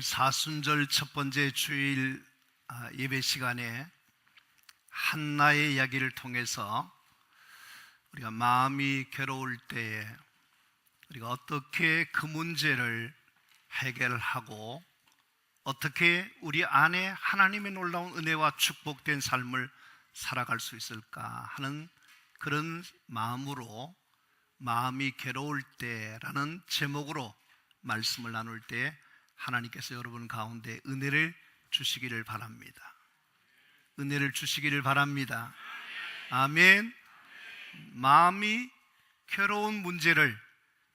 사순절 첫 번째 주일 예배 시간에 한나의 이야기를 통해서 우리가 마음이 괴로울 때에 우리가 어떻게 그 문제를 해결하고 어떻게 우리 안에 하나님의 놀라운 은혜와 축복된 삶을 살아갈 수 있을까 하는 그런 마음으로 마음이 괴로울 때라는 제목으로 말씀을 나눌 때 하나님께서 여러분 가운데 은혜를 주시기를 바랍니다. 은혜를 주시기를 바랍니다. 아멘. 마음이 괴로운 문제를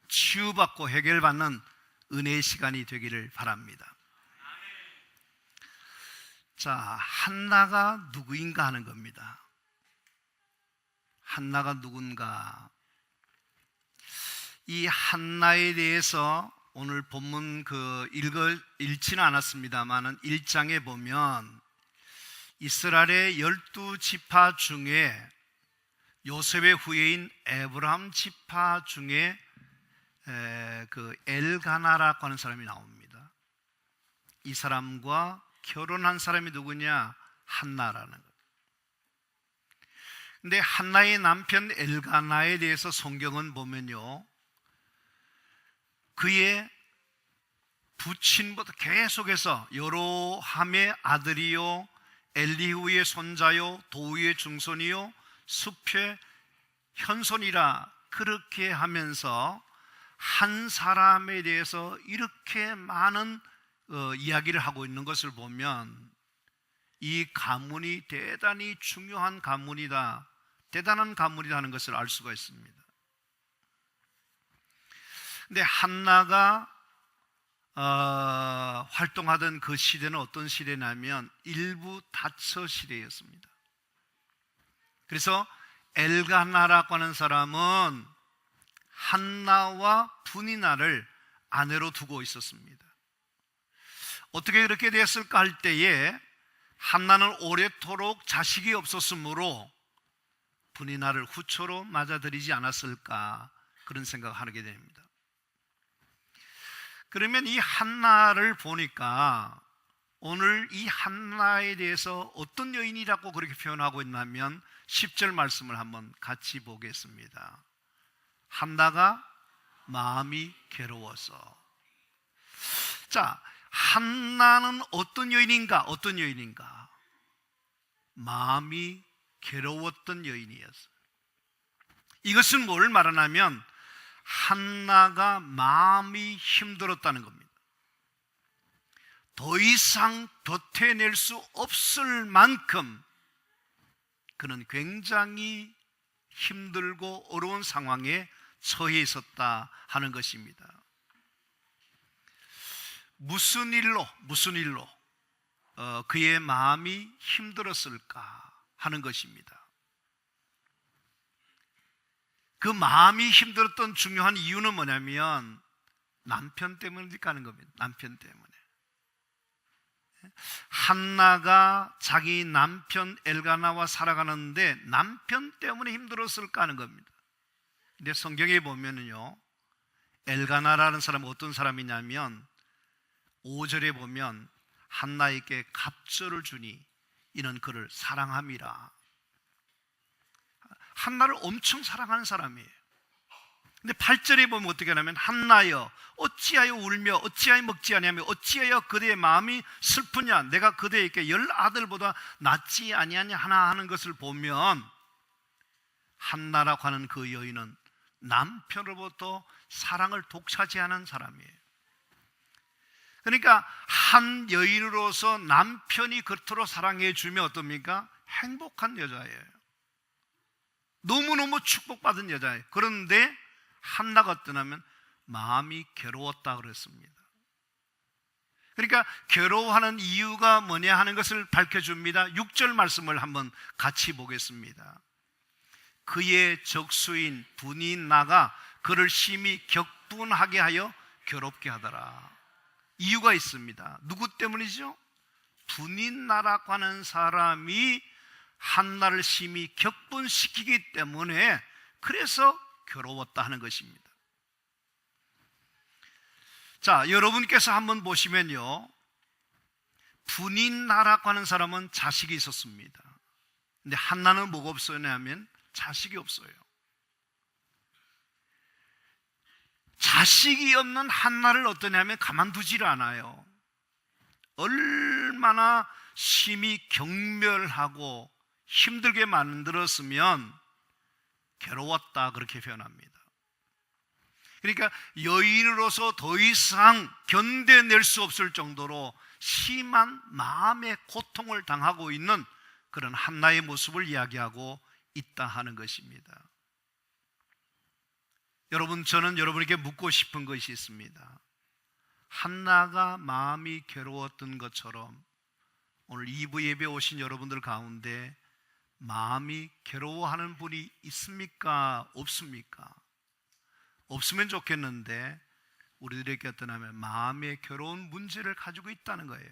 치유받고 해결받는 은혜의 시간이 되기를 바랍니다. 자, 한나가 누구인가 하는 겁니다. 한나가 누군가. 이 한나에 대해서 오늘 본문 읽지는 않았습니다만은 1장에 보면 이스라엘의 12지파 중에 요셉의 후예인 에브라임 지파 중에 엘가나라고 하는 사람이 나옵니다. 이 사람과 결혼한 사람이 누구냐? 한나라는 것. 근데 한나의 남편 엘가나에 대해서 성경은 보면요, 그의 부친부터 계속해서 여로함의 아들이요, 엘리후의 손자요, 도우의 중손이요, 숲의 현손이라 그렇게 하면서 한 사람에 대해서 이렇게 많은 이야기를 하고 있는 것을 보면 이 가문이 대단히 중요한 가문이다, 대단한 가문이다 하는 것을 알 수가 있습니다. 근데 한나가 활동하던 그 시대는 어떤 시대냐면 일부 다처 시대였습니다. 그래서 엘가나라고 하는 사람은 한나와 분이나를 아내로 두고 있었습니다. 어떻게 그렇게 됐을까 할 때에 한나는 오래도록 자식이 없었으므로 분이나를 후처로 맞아들이지 않았을까, 그런 생각을 하게 됩니다. 그러면 이 한나를 보니까 오늘 이 한나에 대해서 어떤 여인이라고 그렇게 표현하고 있냐면 10절 말씀을 한번 같이 보겠습니다. 한나가 마음이 괴로워서. 자, 한나는 어떤 여인인가? 어떤 여인인가? 마음이 괴로웠던 여인이었어요. 이것은 뭘 말하냐면 한나가 마음이 힘들었다는 겁니다. 더 이상 버텨낼 수 없을 만큼 그는 굉장히 힘들고 어려운 상황에 처해 있었다 하는 것입니다. 무슨 일로 그의 마음이 힘들었을까 하는 것입니다. 그 마음이 힘들었던 중요한 이유는 뭐냐면 남편 때문이니까 하는 겁니다. 남편 때문에. 한나가 자기 남편 엘가나와 살아가는데 남편 때문에 힘들었을까 하는 겁니다. 근데 성경에 보면은요, 엘가나라는 사람은 어떤 사람이냐면 5절에 보면 한나에게 갑절을 주니 이는 그를 사랑함이라. 한나를 엄청 사랑하는 사람이에요. 근데 8절에 보면 어떻게 하냐면 한나여 어찌하여 울며 어찌하여 먹지 아니하며 어찌하여 그대의 마음이 슬프냐, 내가 그대에게 10 아들보다 낫지 아니하냐 하나 하는 것을 보면 한나라고 하는 그 여인은 남편으로부터 사랑을 독차지하는 사람이에요. 그러니까 한 여인으로서 남편이 그토록 사랑해 주면 어떻습니까? 행복한 여자예요. 너무너무 축복받은 여자예요. 그런데 한나가 어떠냐면 마음이 괴로웠다 그랬습니다. 그러니까 괴로워하는 이유가 뭐냐 하는 것을 밝혀줍니다. 6절 말씀을 한번 같이 보겠습니다. 그의 적수인 분이나가 그를 심히 격분하게 하여 괴롭게 하더라. 이유가 있습니다. 누구 때문이죠? 분이나라고 하는 사람이 한나를 심히 격분시키기 때문에 그래서 괴로웠다 하는 것입니다. 자, 여러분께서 한번 보시면요, 분인나라고 하는 사람은 자식이 있었습니다. 근데 한나는 뭐가 없었냐면 자식이 없어요. 자식이 없는 한나를 어떠냐면 가만두지를 않아요. 얼마나 심히 경멸하고 힘들게 만들었으면 괴로웠다, 그렇게 표현합니다. 그러니까 여인으로서 더 이상 견뎌낼 수 없을 정도로 심한 마음의 고통을 당하고 있는 그런 한나의 모습을 이야기하고 있다 하는 것입니다. 여러분, 저는 여러분에게 묻고 싶은 것이 있습니다. 한나가 마음이 괴로웠던 것처럼 오늘 2부 예배 오신 여러분들 가운데 마음이 괴로워하는 분이 있습니까? 없습니까? 없으면 좋겠는데 우리들에게 어떠냐면 마음의 괴로운 문제를 가지고 있다는 거예요.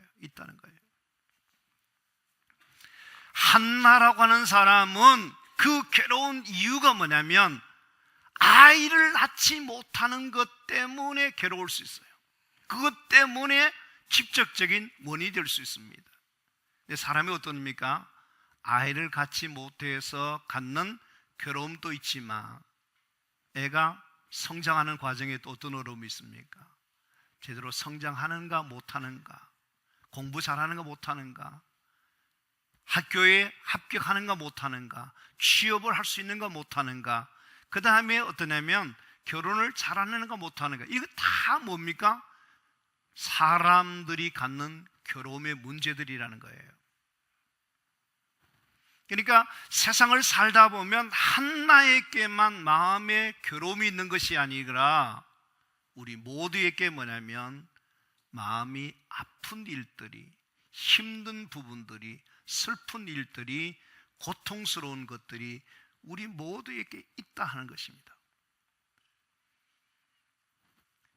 한나라고 하는 사람은 그 괴로운 이유가 뭐냐면 아이를 낳지 못하는 것 때문에 괴로울 수 있어요. 그것 때문에 직접적인 원인이 될 수 있습니다. 근데 사람이 어떻습니까? 아이를 갖지 못해서 갖는 괴로움도 있지만 애가 성장하는 과정에 또 어떤 어려움이 있습니까? 제대로 성장하는가 못하는가, 공부 잘하는가 못하는가, 학교에 합격하는가 못하는가, 취업을 할 수 있는가 못하는가, 그 다음에 어떠냐면 결혼을 잘하는가 못하는가, 이거 다 뭡니까? 사람들이 갖는 괴로움의 문제들이라는 거예요. 그러니까 세상을 살다 보면 한나에게만 마음의 괴로움이 있는 것이 아니라 우리 모두에게 뭐냐면 마음이 아픈 일들이, 힘든 부분들이, 슬픈 일들이, 고통스러운 것들이 우리 모두에게 있다 하는 것입니다.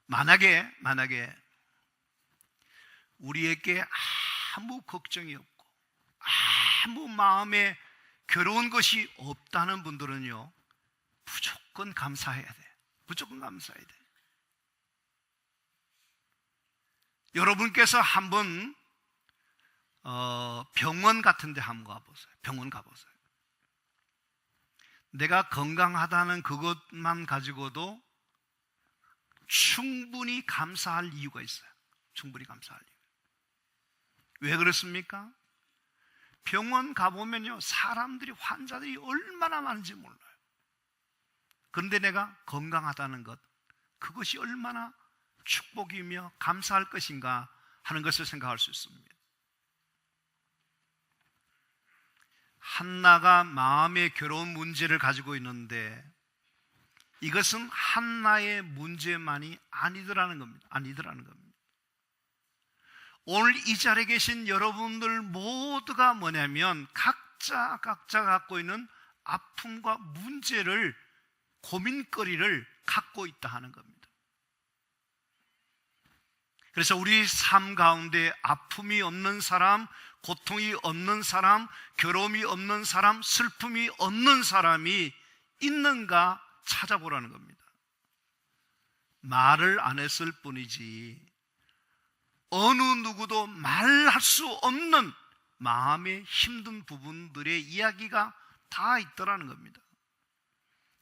만약에 우리에게 아무 걱정이 없고 아무 마음에 괴로운 것이 없다는 분들은요, 무조건 감사해야 돼. 무조건 감사해야 돼. 여러분께서 한번 병원 같은 데 한번 가보세요. 병원 가보세요. 내가 건강하다는 그것만 가지고도 충분히 감사할 이유가 있어요. 충분히 감사할 이유. 왜 그렇습니까? 병원 가보면요, 사람들이, 환자들이 얼마나 많은지 몰라요. 그런데 내가 건강하다는 것, 그것이 얼마나 축복이며 감사할 것인가 하는 것을 생각할 수 있습니다. 한나가 마음의 괴로운 문제를 가지고 있는데 이것은 한나의 문제만이 아니더라는 겁니다. 오늘 이 자리에 계신 여러분들 모두가 뭐냐면 각자 갖고 있는 아픔과 문제를, 고민거리를 갖고 있다 하는 겁니다. 그래서 우리 삶 가운데 아픔이 없는 사람, 고통이 없는 사람, 괴로움이 없는 사람, 슬픔이 없는 사람이 있는가 찾아보라는 겁니다. 말을 안 했을 뿐이지 어느 누구도 말할 수 없는 마음의 힘든 부분들의 이야기가 다 있더라는 겁니다.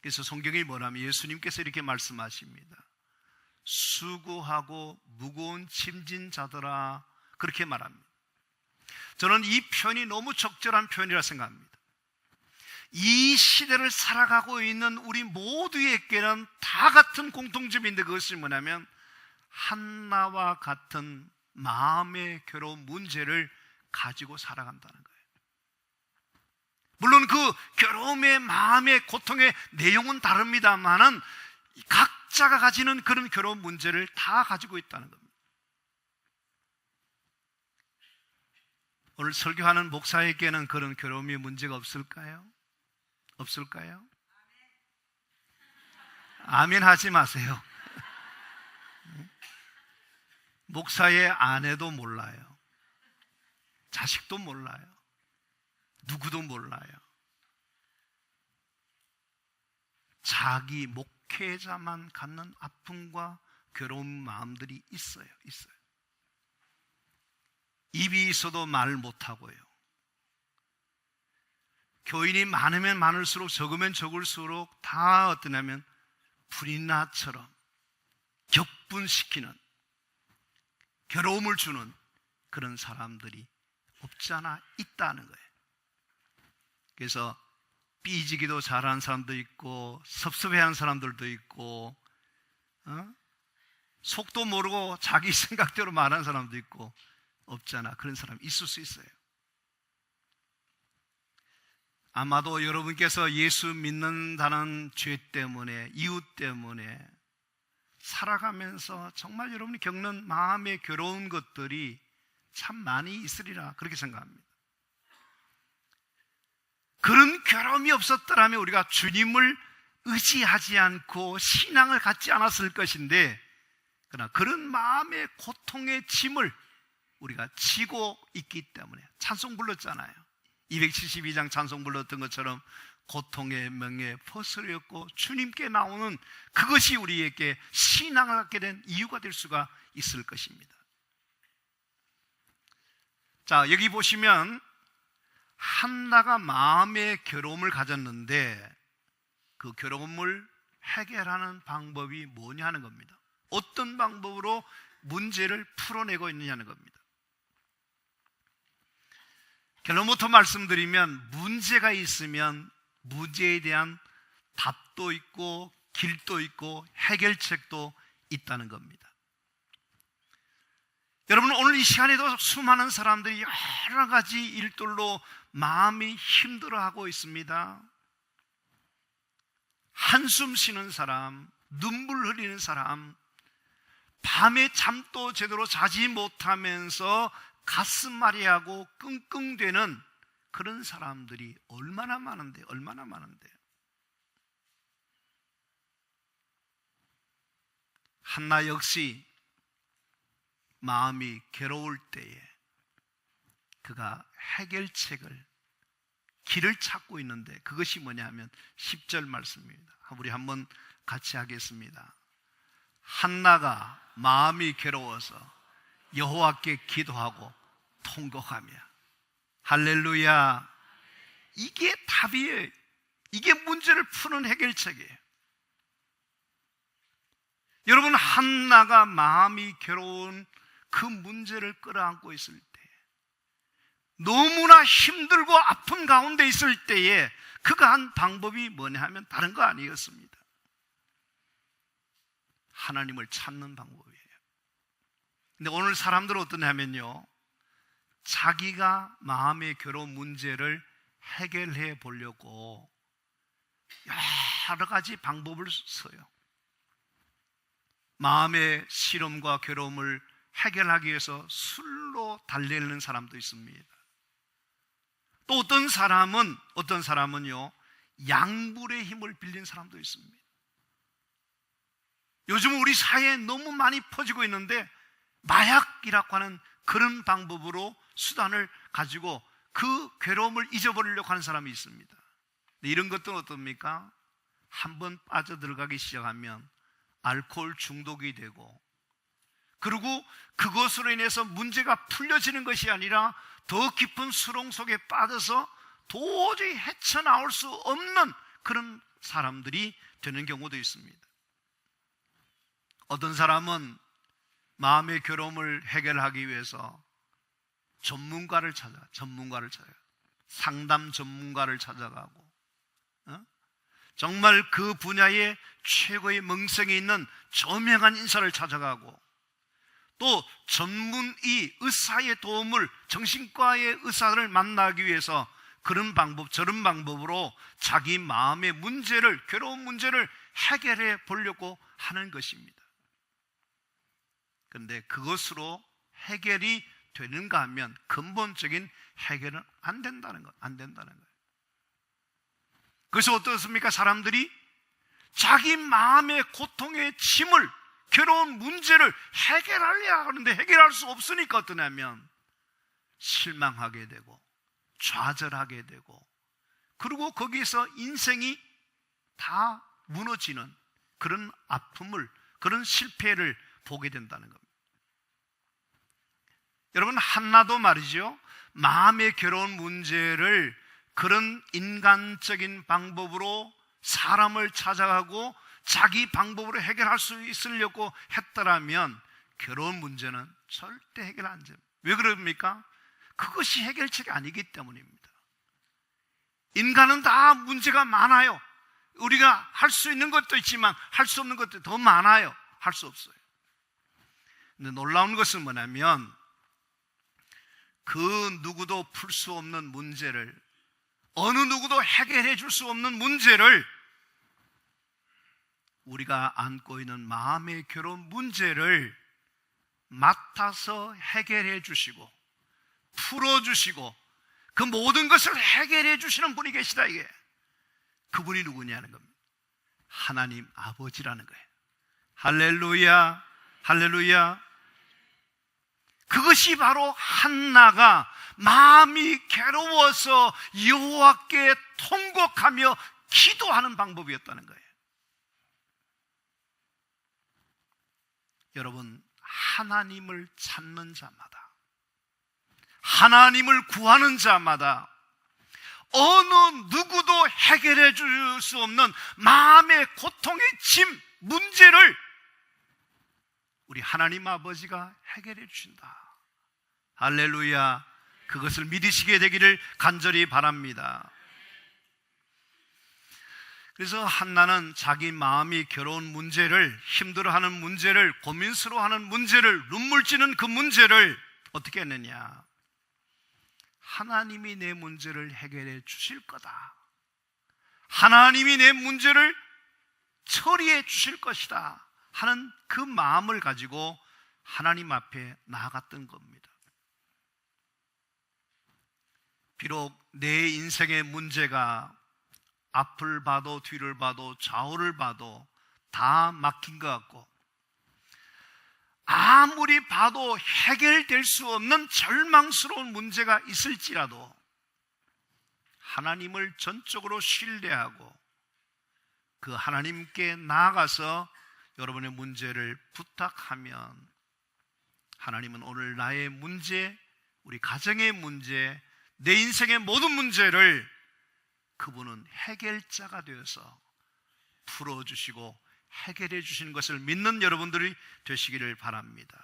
그래서 성경이 뭐냐면 예수님께서 이렇게 말씀하십니다. 수고하고 무거운 짐진 자들아, 그렇게 말합니다. 저는 이 표현이 너무 적절한 표현이라 생각합니다. 이 시대를 살아가고 있는 우리 모두에게는 다 같은 공통점인데 그것이 뭐냐면 한나와 같은 마음의 괴로운 문제를 가지고 살아간다는 거예요. 물론 그 괴로움의, 마음의 고통의 내용은 다릅니다만은 각자가 가지는 그런 괴로운 문제를 다 가지고 있다는 겁니다. 오늘 설교하는 목사에게는 그런 괴로움의 문제가 없을까요? 없을까요? 아멘 하지 마세요. 목사의 아내도 몰라요. 자식도 몰라요. 누구도 몰라요. 자기 목회자만 갖는 아픔과 괴로운 마음들이 있어요. 입이 있어도 말을 못하고요. 교인이 많으면 많을수록 적으면 적을수록 다 어떠냐면 불인나처럼 격분시키는, 괴로움을 주는 그런 사람들이 없지 않아 있다는 거예요. 그래서 삐지기도 잘하는 사람도 있고 섭섭해하는 사람들도 있고 속도 모르고 자기 생각대로 말하는 사람도 있고 없잖아. 그런 사람이 있을 수 있어요. 아마도 여러분께서 예수 믿는다는 죄 때문에, 이유 때문에 살아가면서 정말 여러분이 겪는 마음의 괴로운 것들이 참 많이 있으리라 그렇게 생각합니다. 그런 괴로움이 없었더라면 우리가 주님을 의지하지 않고 신앙을 갖지 않았을 것인데, 그러나 그런 마음의 고통의 짐을 우리가 지고 있기 때문에 찬송 불렀잖아요. 272장 찬송 불렀던 것처럼 고통의 명예 벗으렸고 주님께 나오는 그것이 우리에게 신앙을 갖게 된 이유가 될 수가 있을 것입니다. 자, 여기 보시면 한나가 마음의 괴로움을 가졌는데 그 괴로움을 해결하는 방법이 뭐냐 하는 겁니다. 어떤 방법으로 문제를 풀어내고 있느냐는 겁니다. 결론부터 말씀드리면 문제가 있으면 문제에 대한 답도 있고 길도 있고 해결책도 있다는 겁니다. 여러분, 오늘 이 시간에도 수많은 사람들이 여러 가지 일들로 마음이 힘들어하고 있습니다. 한숨 쉬는 사람, 눈물 흘리는 사람, 밤에 잠도 제대로 자지 못하면서 가슴앓이하고 끙끙대는 그런 사람들이 얼마나 많은데, 얼마나 많은데. 한나 역시 마음이 괴로울 때에 그가 해결책을, 길을 찾고 있는데 그것이 뭐냐 하면 10절 말씀입니다. 우리 한번 같이 하겠습니다. 한나가 마음이 괴로워서 여호와께 기도하고 통곡하며. 할렐루야. 이게 답이에요. 이게 문제를 푸는 해결책이에요. 여러분, 한나가 마음이 괴로운 그 문제를 끌어안고 있을 때, 너무나 힘들고 아픈 가운데 있을 때에 그가 한 방법이 뭐냐 하면 다른 거 아니었습니다. 하나님을 찾는 방법이에요. 근데 오늘 사람들은 어떠냐면요, 자기가 마음의 괴로운 문제를 해결해 보려고 여러 가지 방법을 써요. 마음의 시름과 괴로움을 해결하기 위해서 술로 달래는 사람도 있습니다. 또 어떤 사람은요, 약물의 힘을 빌린 사람도 있습니다. 요즘 우리 사회에 너무 많이 퍼지고 있는데 마약이라고 하는 그런 방법으로 수단을 가지고 그 괴로움을 잊어버리려고 하는 사람이 있습니다. 이런 것들은 어떻습니까? 한번 빠져들어가기 시작하면 알코올 중독이 되고, 그리고 그것으로 인해서 문제가 풀려지는 것이 아니라 더 깊은 수렁 속에 빠져서 도저히 헤쳐나올 수 없는 그런 사람들이 되는 경우도 있습니다. 어떤 사람은 마음의 괴로움을 해결하기 위해서 전문가를 찾아요. 상담 전문가를 찾아가고, 정말 그 분야에 최고의 명성이 있는 저명한 인사를 찾아가고, 또 전문의 의사의 도움을, 정신과의 의사를 만나기 위해서 그런 방법 저런 방법으로 자기 마음의 문제를, 괴로운 문제를 해결해 보려고 하는 것입니다. 그런데 그것으로 해결이 되는가 하면 근본적인 해결은 안 된다는 거예요. 그래서 어떻습니까? 사람들이 자기 마음의 고통의 짐을, 괴로운 문제를 해결하려고 하는데 해결할 수 없으니까 어떠냐면 실망하게 되고 좌절하게 되고, 그리고 거기에서 인생이 다 무너지는 그런 아픔을, 그런 실패를 보게 된다는 겁니다. 여러분, 한나도 말이죠, 마음의 괴로운 문제를 그런 인간적인 방법으로 사람을 찾아가고 자기 방법으로 해결할 수 있으려고 했더라면 괴로운 문제는 절대 해결 안 됩니다. 왜 그럽니까? 그것이 해결책이 아니기 때문입니다. 인간은 다 문제가 많아요. 우리가 할 수 있는 것도 있지만 할 수 없는 것도 더 많아요. 할 수 없어요. 근데 놀라운 것은 뭐냐면 그 누구도 풀 수 없는 문제를, 어느 누구도 해결해 줄 수 없는 문제를, 우리가 안고 있는 마음의 괴로운 문제를 맡아서 해결해 주시고 풀어주시고 그 모든 것을 해결해 주시는 분이 계시다. 이게 그분이 누구냐는 겁니다. 하나님 아버지라는 거예요. 할렐루야, 할렐루야. 그것이 바로 한나가 마음이 괴로워서 여호와께 통곡하며 기도하는 방법이었다는 거예요. 여러분, 하나님을 찾는 자마다, 하나님을 구하는 자마다 어느 누구도 해결해 줄 수 없는 마음의 고통의 짐, 문제를 우리 하나님 아버지가 해결해 주신다. 할렐루야. 그것을 믿으시게 되기를 간절히 바랍니다. 그래서 한나는 자기 마음이 괴로운 문제를, 힘들어하는 문제를, 고민스러워하는 문제를, 눈물 찌는 그 문제를 어떻게 했느냐? 하나님이 내 문제를 해결해 주실 거다. 하나님이 내 문제를 처리해 주실 것이다 하는 그 마음을 가지고 하나님 앞에 나아갔던 겁니다. 비록 내 인생의 문제가 앞을 봐도 뒤를 봐도 좌우를 봐도 다 막힌 것 같고 아무리 봐도 해결될 수 없는 절망스러운 문제가 있을지라도 하나님을 전적으로 신뢰하고 그 하나님께 나아가서 여러분의 문제를 부탁하면 하나님은 오늘 나의 문제, 우리 가정의 문제, 내 인생의 모든 문제를 그분은 해결자가 되어서 풀어주시고 해결해 주시는 것을 믿는 여러분들이 되시기를 바랍니다.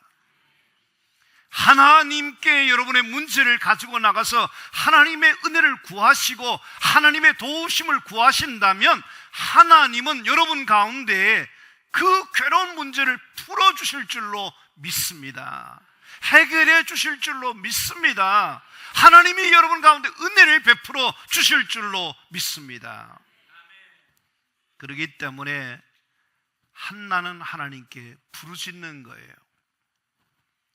하나님께 여러분의 문제를 가지고 나가서 하나님의 은혜를 구하시고 하나님의 도우심을 구하신다면 하나님은 여러분 가운데 그 괴로운 문제를 풀어주실 줄로 믿습니다. 해결해 주실 줄로 믿습니다. 하나님이 여러분 가운데 은혜를 베풀어 주실 줄로 믿습니다. 그렇기 때문에 한나는 하나님께 부르짖는 거예요.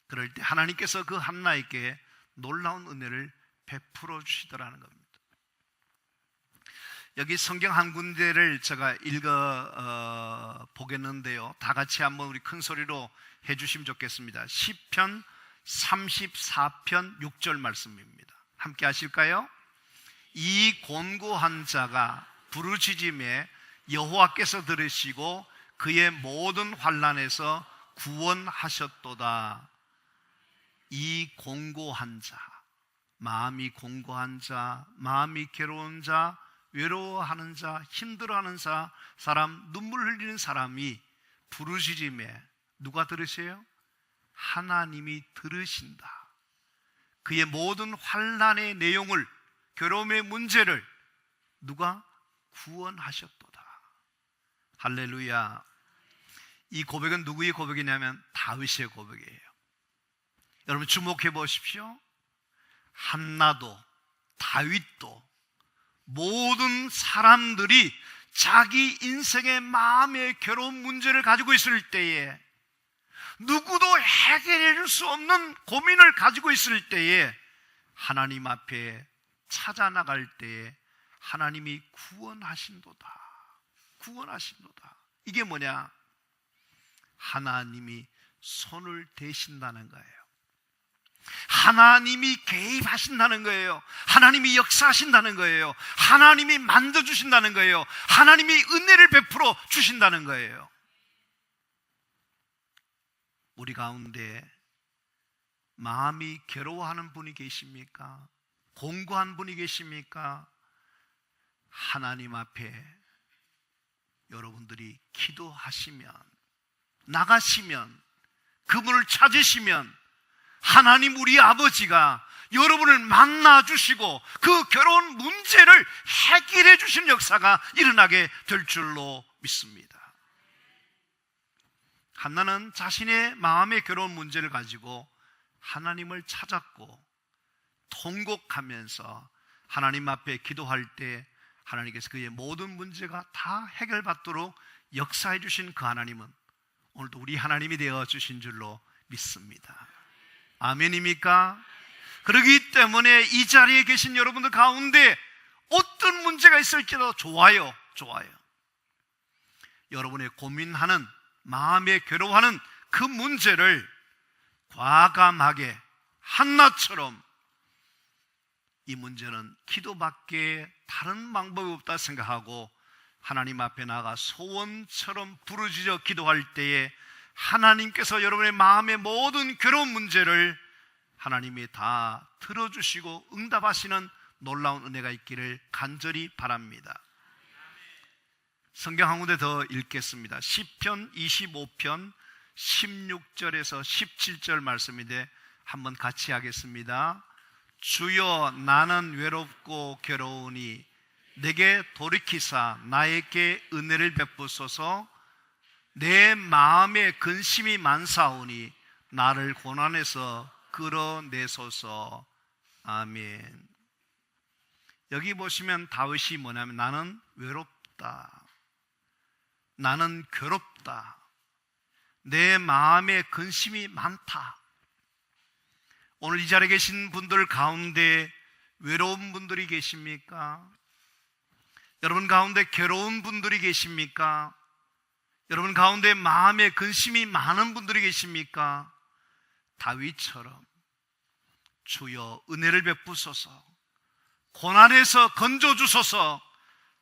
그럴 때 하나님께서 그 한나에게 놀라운 은혜를 베풀어 주시더라는 겁니다. 여기 성경 한 군데를 제가 읽어 보겠는데요, 다 같이 한번 우리 큰 소리로 해주시면 좋겠습니다. 시편 34편 6절 말씀입니다. 함께 하실까요? 이 곤고한 자가 부르짖음에 여호와께서 들으시고 그의 모든 환난에서 구원하셨도다. 이 공고한 자, 마음이 공고한 자, 마음이 괴로운 자, 외로워하는 자, 힘들어하는 자, 사람, 눈물 흘리는 사람이 부르짖음에 누가 들으세요? 하나님이 들으신다. 그의 모든 환난의 내용을, 괴로움의 문제를 누가 구원하셨도다. 할렐루야. 이 고백은 누구의 고백이냐면 다윗의 고백이에요. 여러분 주목해 보십시오. 한나도 다윗도 모든 사람들이 자기 인생의 마음의 괴로운 문제를 가지고 있을 때에, 누구도 해결해 줄 수 없는 고민을 가지고 있을 때에 하나님 앞에 찾아 나갈 때에 하나님이 구원하신도다. 구원하신도다. 이게 뭐냐? 하나님이 손을 대신다는 거예요. 하나님이 개입하신다는 거예요. 하나님이 역사하신다는 거예요. 하나님이 만져주신다는 거예요. 하나님이 은혜를 베풀어 주신다는 거예요. 우리 가운데 마음이 괴로워하는 분이 계십니까? 공고한 분이 계십니까? 하나님 앞에 여러분들이 기도하시면, 나가시면, 그분을 찾으시면 하나님 우리 아버지가 여러분을 만나주시고 그 괴로운 문제를 해결해 주시는 역사가 일어나게 될 줄로 믿습니다. 한나는 자신의 마음의 괴로운 문제를 가지고 하나님을 찾았고 통곡하면서 하나님 앞에 기도할 때 하나님께서 그의 모든 문제가 다 해결받도록 역사해 주신 그 하나님은 오늘도 우리 하나님이 되어 주신 줄로 믿습니다. 아멘입니까? 그렇기 때문에 이 자리에 계신 여러분들 가운데 어떤 문제가 있을지라도 좋아요. 여러분의 고민하는, 마음에 괴로워하는 그 문제를 과감하게 한나처럼 이 문제는 기도밖에 다른 방법이 없다 생각하고 하나님 앞에 나가 소원처럼 부르짖어 기도할 때에 하나님께서 여러분의 마음의 모든 괴로운 문제를 하나님이 다 들어주시고 응답하시는 놀라운 은혜가 있기를 간절히 바랍니다. 성경 한 군데 더 읽겠습니다. 시편 25편 16절에서 17절 말씀인데 한번 같이 하겠습니다. 주여, 나는 외롭고 괴로우니 내게 돌이키사 나에게 은혜를 베푸소서. 내 마음에 근심이 많사오니 나를 고난에서 끌어내소서. 아멘. 여기 보시면 다윗이 뭐냐면 나는 외롭다, 나는 괴롭다, 내 마음에 근심이 많다. 오늘 이 자리에 계신 분들 가운데 외로운 분들이 계십니까? 여러분 가운데 괴로운 분들이 계십니까? 여러분 가운데 마음에 근심이 많은 분들이 계십니까? 다윗처럼 주여 은혜를 베푸소서, 고난에서 건져주소서,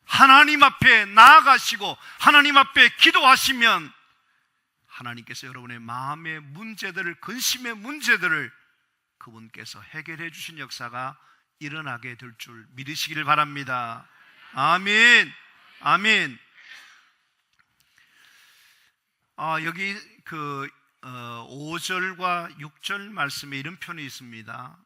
하나님 앞에 나아가시고 하나님 앞에 기도하시면 하나님께서 여러분의 마음의 문제들을, 근심의 문제들을 그분께서 해결해 주신 역사가 일어나게 될 줄 믿으시기를 바랍니다. 아멘. 아멘. 여기 5절과 6절 말씀에 이런 표현이 있습니다.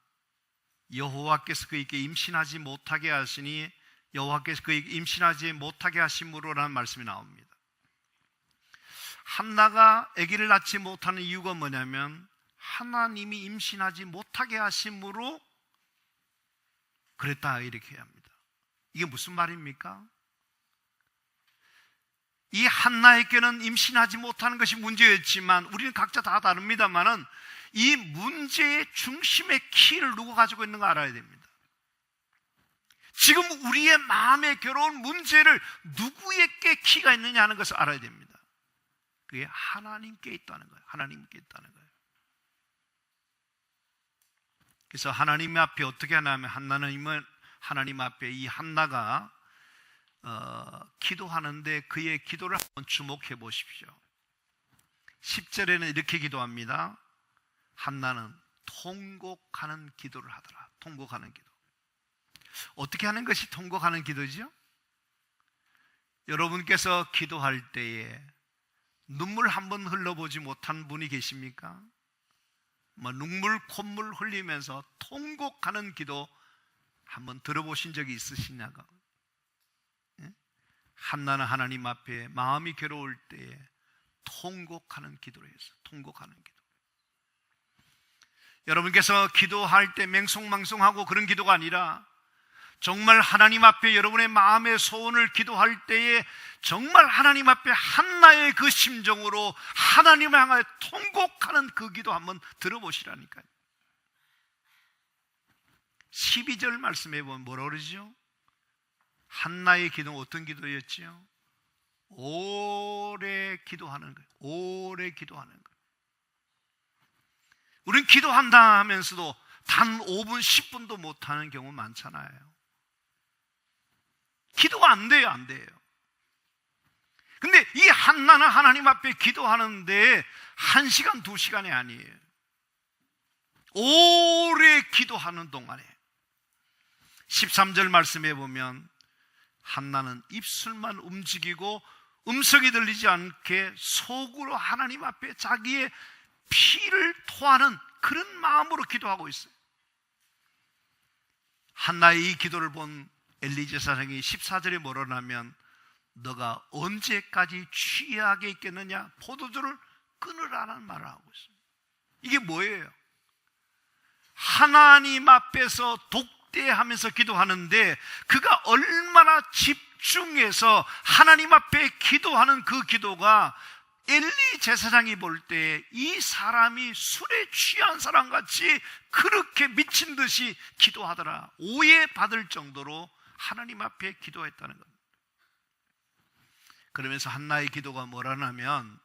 여호와께서 그에게 임신하지 못하게 하시니 여호와께서 그에게 임신하지 못하게 하심으로라는 말씀이 나옵니다. 한나가 아기를 낳지 못하는 이유가 뭐냐면 하나님이 임신하지 못하게 하심으로 그랬다, 이렇게 해야 합니다. 이게 무슨 말입니까? 이 한나에게는 임신하지 못하는 것이 문제였지만 우리는 각자 다 다릅니다만은 이 문제의 중심의 키를 누가 가지고 있는 거 알아야 됩니다. 지금 우리의 마음에 괴로운 문제를 누구에게 키가 있느냐 하는 것을 알아야 됩니다. 그게 하나님께 있다는 거예요. 하나님께 있다는 거예요. 그래서 하나님 앞에 어떻게 하냐면 하나님 앞에 이 한나가 기도하는데 그의 기도를 한번 주목해 보십시오. 10절에는 이렇게 기도합니다. 한나는 통곡하는 기도를 하더라. 통곡하는 기도. 어떻게 하는 것이 통곡하는 기도죠? 여러분께서 기도할 때에 눈물 한번 흘려보지 못한 분이 계십니까? 눈물, 콧물 흘리면서 통곡하는 기도 한번 들어보신 적이 있으시냐고? 한나는 하나님 앞에 마음이 괴로울 때에 통곡하는 기도를 했어요. 통곡하는 기도. 여러분께서 기도할 때 맹송망송하고 그런 기도가 아니라 정말 하나님 앞에 여러분의 마음의 소원을 기도할 때에 정말 하나님 앞에 한나의 그 심정으로 하나님을 향하여 통곡하는 그 기도 한번 들어보시라니까요. 12절 말씀해 보면 뭐라 그러죠? 한나의 기도는 어떤 기도였지요? 오래 기도하는 거예요. 오래 기도하는 거예요. 우린 기도한다 하면서도 단 5분, 10분도 못하는 경우 많잖아요. 기도가 안 돼요. 근데 이 한나는 하나님 앞에 기도하는데 1시간, 2시간이 아니에요. 오래 기도하는 동안에 13절 말씀해 보면 한나는 입술만 움직이고 음성이 들리지 않게 속으로 하나님 앞에 자기의 피를 토하는 그런 마음으로 기도하고 있어요. 한나의 이 기도를 본 엘리 제사장이 14절에 뭐라 하면 너가 언제까지 취하게 있겠느냐, 포도주를 끊으라는 말을 하고 있습니다. 이게 뭐예요? 하나님 앞에서 독대하면서 기도하는데 그가 얼마나 집중해서 하나님 앞에 기도하는 그 기도가 엘리 제사장이 볼 때 이 사람이 술에 취한 사람같이 그렇게 미친 듯이 기도하더라, 오해받을 정도로 하나님 앞에 기도했다는 겁니다. 그러면서 한나의 기도가 뭐라냐면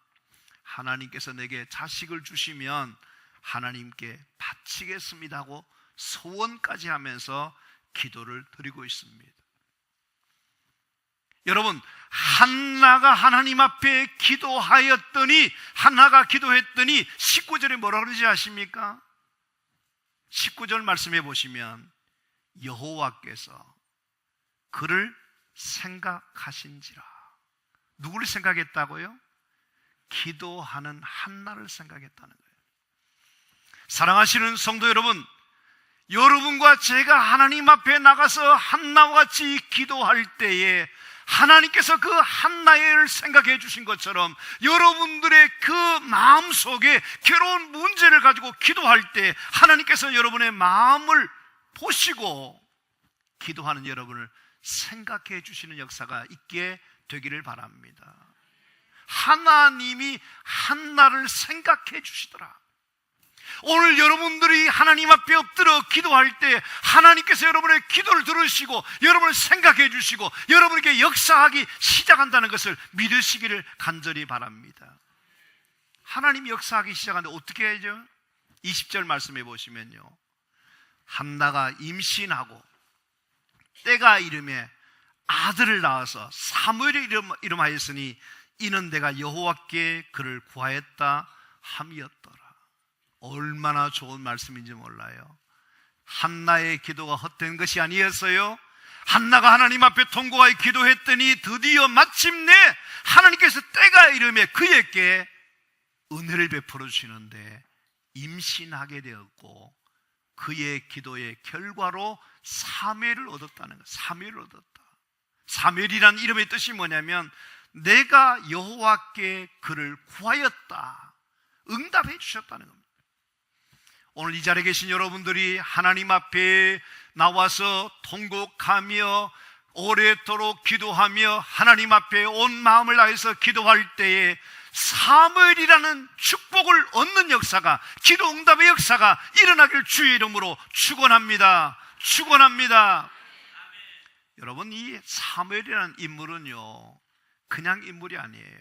하나님께서 내게 자식을 주시면 하나님께 바치겠습니다 하고 소원까지 하면서 기도를 드리고 있습니다. 여러분, 한나가 하나님 앞에 기도하였더니, 한나가 기도했더니 19절에 뭐라 그러지 아십니까? 19절 말씀해 보시면 여호와께서 그를 생각하신지라. 누구를 생각했다고요? 기도하는 한나를 생각했다는 거예요. 사랑하시는 성도 여러분, 여러분과 제가 하나님 앞에 나가서 한나와 같이 기도할 때에 하나님께서 그 한나를 생각해 주신 것처럼 여러분들의 그 마음속에 괴로운 문제를 가지고 기도할 때 하나님께서 여러분의 마음을 보시고 기도하는 여러분을 생각해 주시는 역사가 있게 되기를 바랍니다. 하나님이 한나를 생각해 주시더라. 오늘 여러분들이 하나님 앞에 엎드려 기도할 때 하나님께서 여러분의 기도를 들으시고 여러분을 생각해 주시고 여러분에게 역사하기 시작한다는 것을 믿으시기를 간절히 바랍니다. 하나님이 역사하기 시작하는데 어떻게 해야죠? 20절 말씀해 보시면요, 한나가 임신하고 때가 이름에 아들을 낳아서 사무엘이 이름하였으니 이는 내가 여호와께 그를 구하였다 함이었더라. 얼마나 좋은 말씀인지 몰라요. 한나의 기도가 헛된 것이 아니었어요. 한나가 하나님 앞에 통곡하여 기도했더니 드디어 마침내 하나님께서 때가 이름에 그에게 은혜를 베풀어 주시는데 임신하게 되었고 그의 기도의 결과로 사무엘을 얻었다는 것. 사무엘을 얻었다. 사무엘이라는 이름의 뜻이 뭐냐면 내가 여호와께 그를 구하였다, 응답해 주셨다는 겁니다. 오늘 이 자리에 계신 여러분들이 하나님 앞에 나와서 통곡하며 오래도록 기도하며 하나님 앞에 온 마음을 다해서 기도할 때에 사무엘이라는 축복을 얻는 역사가, 기도 응답의 역사가 일어나길 주의 이름으로 축원합니다. 축원합니다. 여러분, 이 사무엘이라는 인물은요 그냥 인물이 아니에요.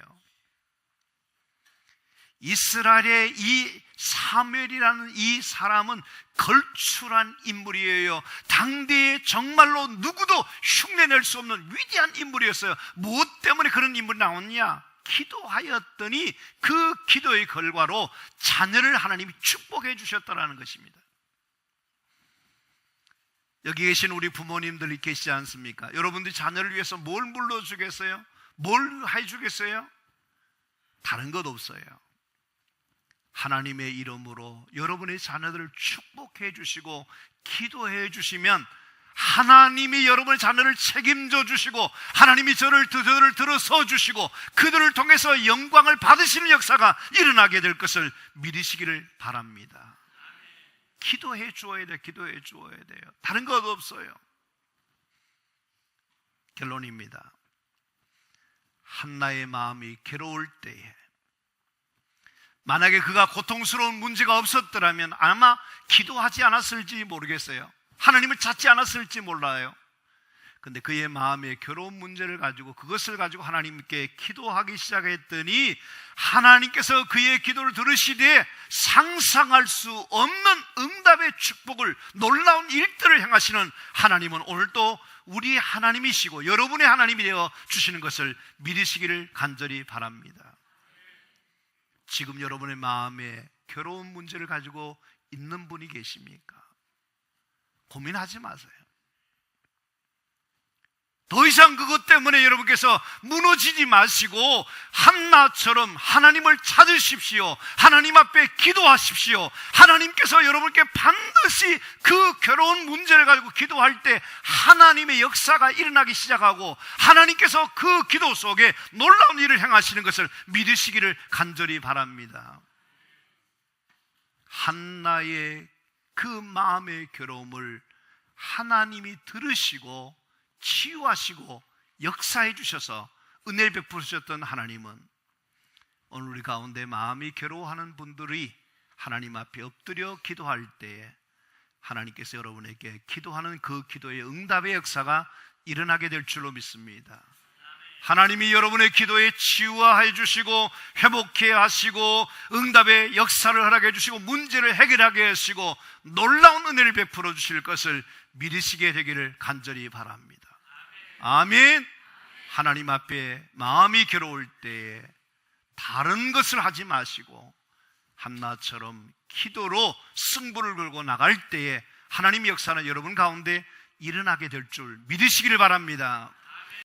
이스라엘의 이 사무엘이라는 이 사람은 걸출한 인물이에요. 당대에 정말로 누구도 흉내낼 수 없는 위대한 인물이었어요. 무엇 때문에 그런 인물이 나왔냐? 기도하였더니 그 기도의 결과로 자녀를 하나님이 축복해 주셨다는 것입니다. 여기 계신 우리 부모님들이 계시지 않습니까? 여러분들이 자녀를 위해서 뭘 물러주겠어요? 뭘 해주겠어요? 다른 것 없어요. 하나님의 이름으로 여러분의 자녀들을 축복해 주시고 기도해 주시면 하나님이 여러분의 자녀를 책임져 주시고 하나님이 저를 들어서 주시고 그들을 통해서 영광을 받으시는 역사가 일어나게 될 것을 믿으시기를 바랍니다. 기도해 주어야 돼요. 기도해 주어야 돼요. 다른 것 없어요. 결론입니다. 한나의 마음이 괴로울 때에 만약에 그가 고통스러운 문제가 없었더라면 아마 기도하지 않았을지 모르겠어요. 하나님을 찾지 않았을지 몰라요. 근데 그의 마음에 괴로운 문제를 가지고 그것을 가지고 하나님께 기도하기 시작했더니 하나님께서 그의 기도를 들으시되 상상할 수 없는 응답의 축복을, 놀라운 일들을 행하시는 하나님은 오늘도 우리 하나님이시고 여러분의 하나님이 되어 주시는 것을 믿으시기를 간절히 바랍니다. 지금 여러분의 마음에 괴로운 문제를 가지고 있는 분이 계십니까? 고민하지 마세요. 더 이상 그것 때문에 여러분께서 무너지지 마시고 한나처럼 하나님을 찾으십시오. 하나님 앞에 기도하십시오. 하나님께서 여러분께 반드시 그 괴로운 문제를 가지고 기도할 때 하나님의 역사가 일어나기 시작하고 하나님께서 그 기도 속에 놀라운 일을 행하시는 것을 믿으시기를 간절히 바랍니다. 한나의 그 마음의 괴로움을 하나님이 들으시고 치유하시고 역사해 주셔서 은혜를 베푸셨던 하나님은 오늘 우리 가운데 마음이 괴로워하는 분들이 하나님 앞에 엎드려 기도할 때에 하나님께서 여러분에게 기도하는 그 기도의 응답의 역사가 일어나게 될 줄로 믿습니다. 하나님이 여러분의 기도에 치유하여 주시고 회복해 하시고 응답의 역사를 허락해 주시고 문제를 해결하게 하시고 놀라운 은혜를 베풀어 주실 것을 믿으시게 되기를 간절히 바랍니다. 아멘. 하나님 앞에 마음이 괴로울 때에 다른 것을 하지 마시고 한나처럼 기도로 승부를 걸고 나갈 때에 하나님의 역사는 여러분 가운데 일어나게 될 줄 믿으시기를 바랍니다.